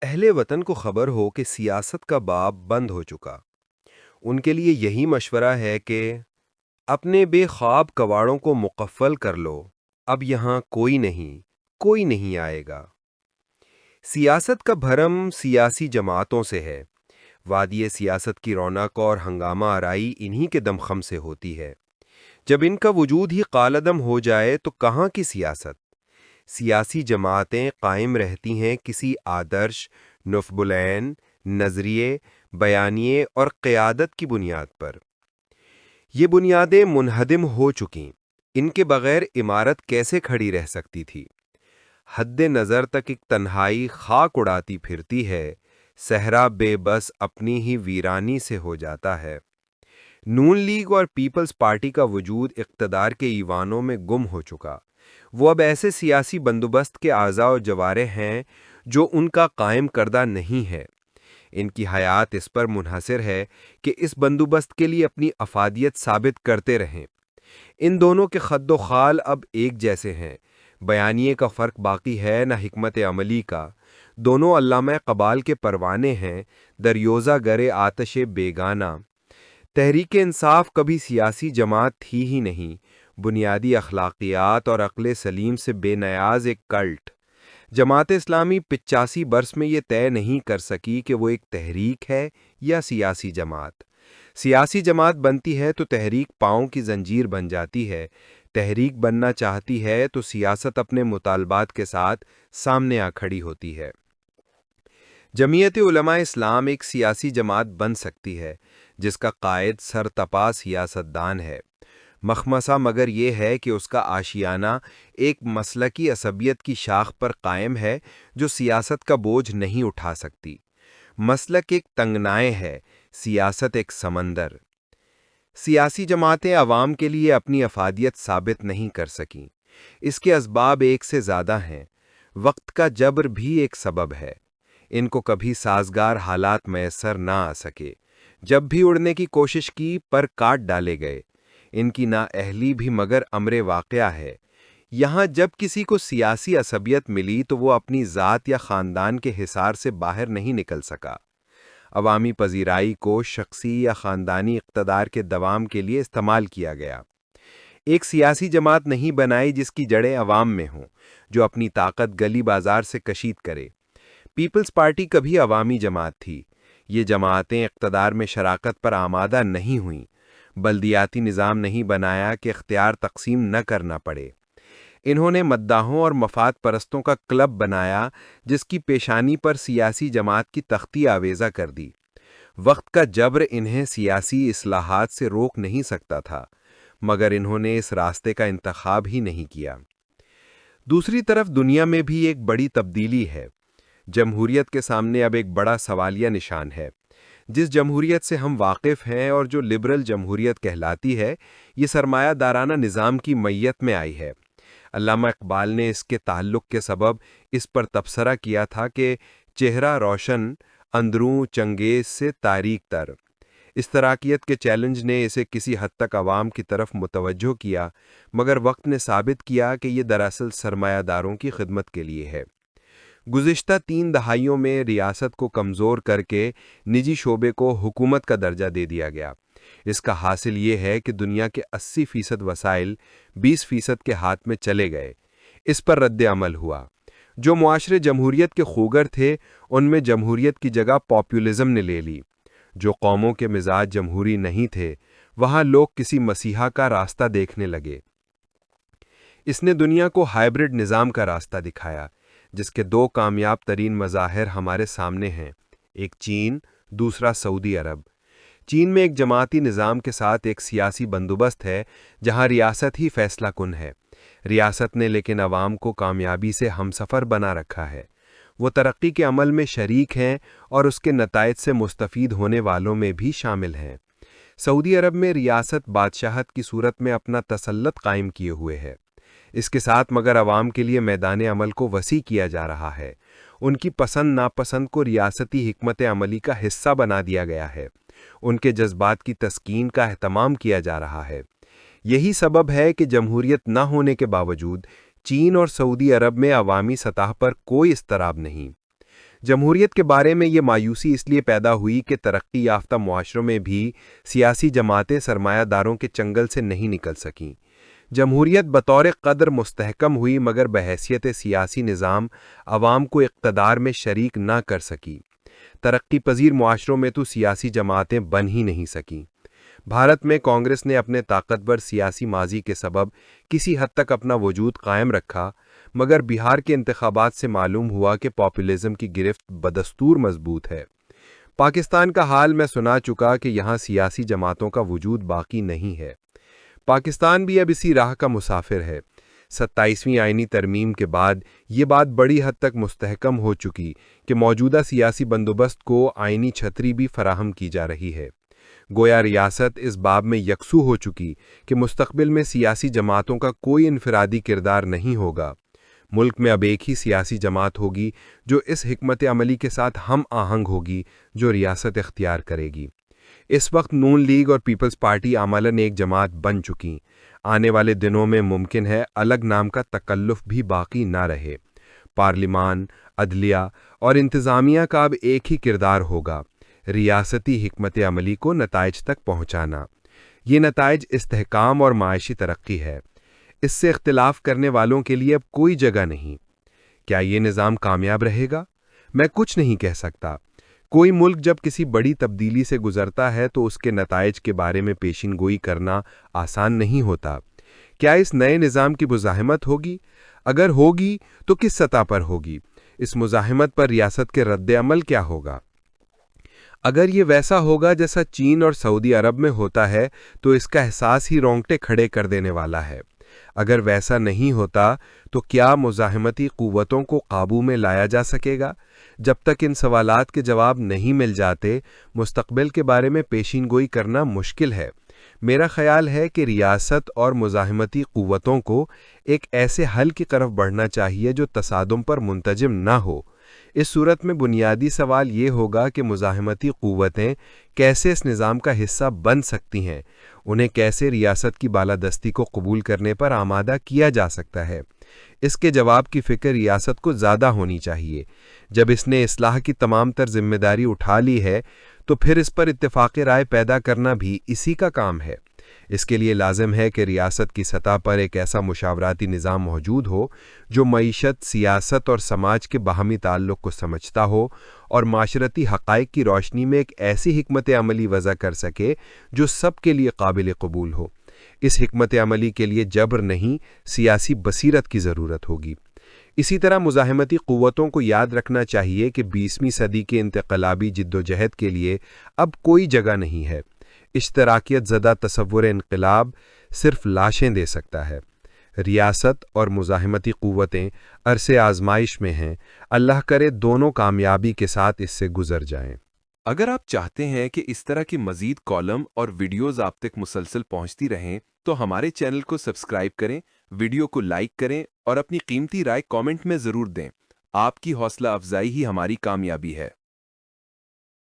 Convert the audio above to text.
اہل وطن کو خبر ہو کہ سیاست کا باب بند ہو چکا، ان کے لیے یہی مشورہ ہے کہ اپنے بے خواب کواڑوں کو مقفل کر لو، اب یہاں کوئی نہیں آئے گا۔ سیاست کا بھرم سیاسی جماعتوں سے ہے۔ وادی سیاست کی رونق اور ہنگامہ آرائی انہی کے دمخم سے ہوتی ہے۔ جب ان کا وجود ہی کالعدم ہو جائے تو کہاں کی سیاست؟ سیاسی جماعتیں قائم رہتی ہیں کسی آدرش، نصب العین، نظریے، بیانیے اور قیادت کی بنیاد پر۔ یہ بنیادیں منہدم ہو چکیں، ان کے بغیر عمارت کیسے کھڑی رہ سکتی تھی؟ حد نظر تک ایک تنہائی خاک اڑاتی پھرتی ہے، صحرا بے بس اپنی ہی ویرانی سے ہو جاتا ہے۔ نون لیگ اور پیپلز پارٹی کا وجود اقتدار کے ایوانوں میں گم ہو چکا۔ وہ اب ایسے سیاسی بندوبست کے اعضاء و جوارح ہیں جو ان کا قائم کردہ نہیں ہے۔ ان کی حیات اس پر منحصر ہے کہ اس بندوبست کے لیے اپنی افادیت ثابت کرتے رہیں۔ ان دونوں کے خد و خال اب ایک جیسے ہیں، بیانیے کا فرق باقی ہے نہ حکمت عملی کا۔ دونوں علامہ اقبال کے پروانے ہیں، دریوزہ گر آتش بیگانہ۔ تحریک انصاف کبھی سیاسی جماعت تھی ہی نہیں، بنیادی اخلاقیات اور عقل سلیم سے بے نیاز ایک کلٹ۔ جماعت اسلامی 85 برس میں یہ طے نہیں کر سکی کہ وہ ایک تحریک ہے یا سیاسی جماعت۔ سیاسی جماعت بنتی ہے تو تحریک پاؤں کی زنجیر بن جاتی ہے، تحریک بننا چاہتی ہے تو سیاست اپنے مطالبات کے ساتھ سامنے آ کھڑی ہوتی ہے۔ جمعیت علماء اسلام ایک سیاسی جماعت بن سکتی ہے جس کا قائد سرتپا سیاستدان ہے، مخمصہ مگر یہ ہے کہ اس کا آشیانہ ایک مسلکی عصبیت کی شاخ پر قائم ہے جو سیاست کا بوجھ نہیں اٹھا سکتی۔ مسلک ایک تنگنائے ہے، سیاست ایک سمندر۔ سیاسی جماعتیں عوام کے لیے اپنی افادیت ثابت نہیں کر سکیں۔ اس کے اسباب ایک سے زیادہ ہیں، وقت کا جبر بھی ایک سبب ہے۔ ان کو کبھی سازگار حالات میسر نہ آ سکے، جب بھی اڑنے کی کوشش کی پر کاٹ ڈالے گئے۔ ان کی نااہلی بھی مگر امر واقعہ ہے۔ یہاں جب کسی کو سیاسی عصبیت ملی تو وہ اپنی ذات یا خاندان کے حصار سے باہر نہیں نکل سکا۔ عوامی پذیرائی کو شخصی یا خاندانی اقتدار کے دوام کے لیے استعمال کیا گیا۔ ایک سیاسی جماعت نہیں بنائی جس کی جڑیں عوام میں ہوں، جو اپنی طاقت گلی بازار سے کشید کرے۔ پیپلز پارٹی کبھی عوامی جماعت تھی۔ یہ جماعتیں اقتدار میں شراکت پر آمادہ نہیں ہوئیں، بلدیاتی نظام نہیں بنایا کہ اختیار تقسیم نہ کرنا پڑے۔ انہوں نے مداحوں اور مفاد پرستوں کا کلب بنایا جس کی پیشانی پر سیاسی جماعت کی تختی آویزہ کر دی۔ وقت کا جبر انہیں سیاسی اصلاحات سے روک نہیں سکتا تھا، مگر انہوں نے اس راستے کا انتخاب ہی نہیں کیا۔ دوسری طرف دنیا میں بھی ایک بڑی تبدیلی ہے۔ جمہوریت کے سامنے اب ایک بڑا سوالیہ نشان ہے۔ جس جمہوریت سے ہم واقف ہیں اور جو لبرل جمہوریت کہلاتی ہے، یہ سرمایہ دارانہ نظام کی میت میں آئی ہے۔ علامہ اقبال نے اس کے تعلق کے سبب اس پر تبصرہ کیا تھا کہ چہرہ روشن اندروں چنگیز سے تاریک تر۔ اشتراکیت کے چیلنج نے اسے کسی حد تک عوام کی طرف متوجہ کیا، مگر وقت نے ثابت کیا کہ یہ دراصل سرمایہ داروں کی خدمت کے لیے ہے۔ گزشتہ 3 دہائیوں میں ریاست کو کمزور کر کے نجی شعبے کو حکومت کا درجہ دے دیا گیا۔ اس کا حاصل یہ ہے کہ دنیا کے 80% وسائل 20% کے ہاتھ میں چلے گئے۔ اس پر رد عمل ہوا۔ جو معاشرے جمہوریت کے خوگر تھے ان میں جمہوریت کی جگہ پاپولزم نے لے لی۔ جو قوموں کے مزاج جمہوری نہیں تھے وہاں لوگ کسی مسیحا کا راستہ دیکھنے لگے۔ اس نے دنیا کو ہائبرڈ نظام کا راستہ دکھایا جس کے 2 کامیاب ترین مظاہر ہمارے سامنے ہیں، ایک چین، دوسرا سعودی عرب۔ چین میں ایک جماعتی نظام کے ساتھ ایک سیاسی بندوبست ہے جہاں ریاست ہی فیصلہ کن ہے۔ ریاست نے لیکن عوام کو کامیابی سے ہمسفر بنا رکھا ہے۔ وہ ترقی کے عمل میں شریک ہیں اور اس کے نتائج سے مستفید ہونے والوں میں بھی شامل ہیں۔ سعودی عرب میں ریاست بادشاہت کی صورت میں اپنا تسلط قائم کیے ہوئے ہے۔ اس کے ساتھ مگر عوام کے لیے میدان عمل کو وسیع کیا جا رہا ہے۔ ان کی پسند ناپسند کو ریاستی حکمت عملی کا حصہ بنا دیا گیا ہے۔ ان کے جذبات کی تسکین کا اہتمام کیا جا رہا ہے۔ یہی سبب ہے کہ جمہوریت نہ ہونے کے باوجود چین اور سعودی عرب میں عوامی سطح پر کوئی اضطراب نہیں۔ جمہوریت کے بارے میں یہ مایوسی اس لیے پیدا ہوئی کہ ترقی یافتہ معاشروں میں بھی سیاسی جماعتیں سرمایہ داروں کے چنگل سے نہیں نکل سکیں۔ جمہوریت بطور قدر مستحکم ہوئی مگر بحیثیت سیاسی نظام عوام کو اقتدار میں شریک نہ کر سکی۔ ترقی پذیر معاشروں میں تو سیاسی جماعتیں بن ہی نہیں سکیں۔ بھارت میں کانگریس نے اپنے طاقتور سیاسی ماضی کے سبب کسی حد تک اپنا وجود قائم رکھا، مگر بہار کے انتخابات سے معلوم ہوا کہ پاپولزم کی گرفت بدستور مضبوط ہے۔ پاکستان کا حال میں سنا چکا کہ یہاں سیاسی جماعتوں کا وجود باقی نہیں ہے۔ پاکستان بھی اب اسی راہ کا مسافر ہے۔ 27ویں آئینی ترمیم کے بعد یہ بات بڑی حد تک مستحکم ہو چکی کہ موجودہ سیاسی بندوبست کو آئینی چھتری بھی فراہم کی جا رہی ہے۔ گویا ریاست اس باب میں یکسو ہو چکی کہ مستقبل میں سیاسی جماعتوں کا کوئی انفرادی کردار نہیں ہوگا۔ ملک میں اب ایک ہی سیاسی جماعت ہوگی جو اس حکمت عملی کے ساتھ ہم آہنگ ہوگی جو ریاست اختیار کرے گی۔ اس وقت نون لیگ اور پیپلز پارٹی عملاً ایک جماعت بن چکی۔ آنے والے دنوں میں ممکن ہے الگ نام کا تکلف بھی باقی نہ رہے۔ پارلیمان، عدلیہ اور انتظامیہ کا اب ایک ہی کردار ہوگا: ریاستی حکمت عملی کو نتائج تک پہنچانا۔ یہ نتائج استحکام اور معاشی ترقی ہے۔ اس سے اختلاف کرنے والوں کے لیے اب کوئی جگہ نہیں۔ کیا یہ نظام کامیاب رہے گا؟ میں کچھ نہیں کہہ سکتا۔ کوئی ملک جب کسی بڑی تبدیلی سے گزرتا ہے تو اس کے نتائج کے بارے میں پیشین گوئی کرنا آسان نہیں ہوتا۔ کیا اس نئے نظام کی مزاحمت ہوگی؟ اگر ہوگی تو کس سطح پر ہوگی؟ اس مزاحمت پر ریاست کے رد عمل کیا ہوگا؟ اگر یہ ویسا ہوگا جیسا چین اور سعودی عرب میں ہوتا ہے تو اس کا احساس ہی رونگٹے کھڑے کر دینے والا ہے۔ اگر ویسا نہیں ہوتا تو کیا مزاحمتی قوتوں کو قابو میں لایا جا سکے گا؟ جب تک ان سوالات کے جواب نہیں مل جاتے، مستقبل کے بارے میں پیشین گوئی کرنا مشکل ہے۔ میرا خیال ہے کہ ریاست اور مزاحمتی قوتوں کو ایک ایسے حل کی طرف بڑھنا چاہیے جو تصادم پر منتجم نہ ہو۔ اس صورت میں بنیادی سوال یہ ہوگا کہ مزاحمتی قوتیں کیسے اس نظام کا حصہ بن سکتی ہیں، انہیں کیسے ریاست کی بالادستی کو قبول کرنے پر آمادہ کیا جا سکتا ہے۔ اس کے جواب کی فکر ریاست کو زیادہ ہونی چاہیے۔ جب اس نے اصلاح کی تمام تر ذمہ داری اٹھا لی ہے تو پھر اس پر اتفاق رائے پیدا کرنا بھی اسی کا کام ہے۔ اس کے لیے لازم ہے کہ ریاست کی سطح پر ایک ایسا مشاورتی نظام موجود ہو جو معیشت، سیاست اور سماج کے باہمی تعلق کو سمجھتا ہو اور معاشرتی حقائق کی روشنی میں ایک ایسی حکمت عملی وضع کر سکے جو سب کے لیے قابل قبول ہو۔ اس حکمت عملی کے لیے جبر نہیں، سیاسی بصیرت کی ضرورت ہوگی۔ اسی طرح مزاحمتی قوتوں کو یاد رکھنا چاہیے کہ 20ویں صدی کے انقلابی جدوجہد کے لیے اب کوئی جگہ نہیں ہے۔ اشتراکیت زدہ تصور انقلاب صرف لاشیں دے سکتا ہے۔ ریاست اور مزاحمتی قوتیں عرصے آزمائش میں ہیں۔ اللہ کرے دونوں کامیابی کے ساتھ اس سے گزر جائیں۔ اگر آپ چاہتے ہیں کہ اس طرح کی مزید کالم اور ویڈیوز آپ تک مسلسل پہنچتی رہیں تو ہمارے چینل کو سبسکرائب کریں، ویڈیو کو لائک کریں اور اپنی قیمتی رائے کامنٹ میں ضرور دیں۔ آپ کی حوصلہ افزائی ہی ہماری کامیابی ہے۔